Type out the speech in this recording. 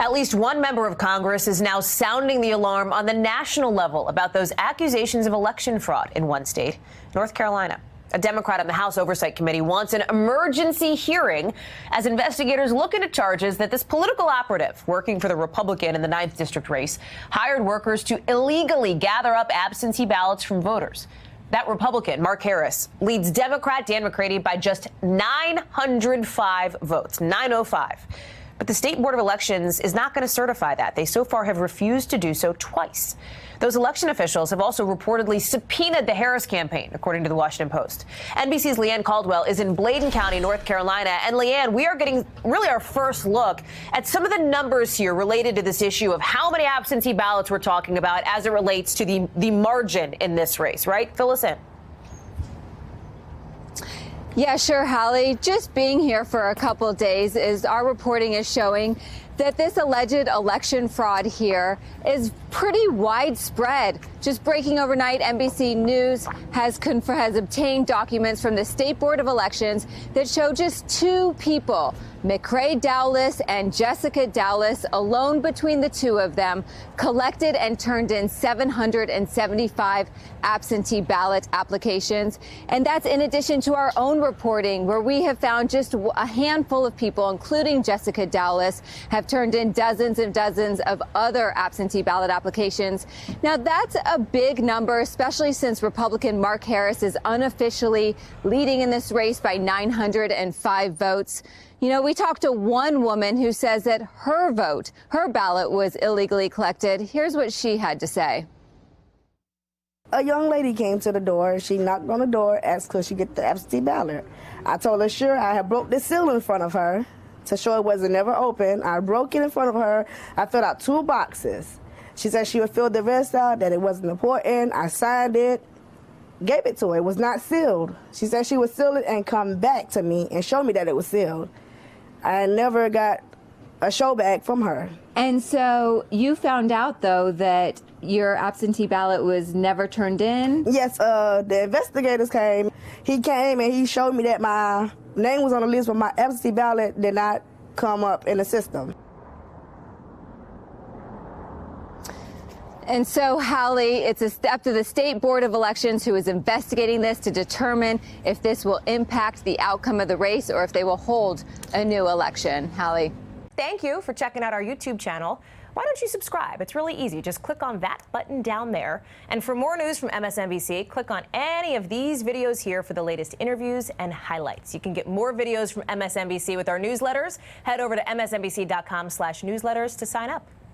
At least one member of Congress is now sounding the alarm on the national level about those accusations of election fraud in one state, North Carolina. A Democrat on the House Oversight Committee wants an emergency hearing as investigators look into charges that this political operative working for the Republican in the 9th District race hired workers to illegally gather up absentee ballots from voters. That Republican, Mark Harris, leads Democrat Dan McCready by just 905 votes, 905. But the State Board of Elections is not going to certify that. They so far have refused to do so twice. Those election officials have also reportedly subpoenaed the Harris campaign, according to the Washington Post. NBC's Leanne Caldwell is in Bladen County, North Carolina. And Leanne, we are getting really our first look at some of the numbers here related to this issue of how many absentee ballots we're talking about as it relates to the margin in this race, right? Fill us in. Yeah, sure, Hallie. Just being here for a couple of days is our reporting is showing that this alleged election fraud here is pretty widespread. Just breaking overnight, NBC News has obtained documents from the State Board of Elections that show just two people, McCrae Dowless and Jessica Dowless, alone between the two of them, collected and turned in 775 absentee ballot applications. And that's in addition to our own reporting, where we have found just a handful of people, including Jessica Dowless, have turned in dozens and dozens of other absentee ballot applications. Now, that's a big number, especially since Republican Mark Harris is unofficially leading in this race by 905 votes. You know, we talked to one woman who says that her ballot was illegally collected. Here's what she had to say. A young lady came to the door. She knocked on the door, asked could she get the absentee ballot. I told her, sure. I had broke the seal in front of her to show it wasn't never open. I broke it in front of her. I filled out 2 boxes. She said she would fill the rest out, that it wasn't important. I signed it, gave it to her. It was not sealed. She said she would seal it and come back to me and show me that it was sealed. I never got a show back from her. And so you found out, though, that your absentee ballot was never turned in? Yes, the investigators came. He came and he showed me that my name was on the list, but my absentee ballot did not come up in the system. And so, Hallie, it's up to the State Board of Elections, who is investigating this, to determine if this will impact the outcome of the race or if they will hold a new election. Hallie. Thank you for checking out our YouTube channel. Why don't you subscribe? It's really easy. Just click on that button down there. And for more news from MSNBC, click on any of these videos here for the latest interviews and highlights. You can get more videos from MSNBC with our newsletters. Head over to msnbc.com/newsletters to sign up.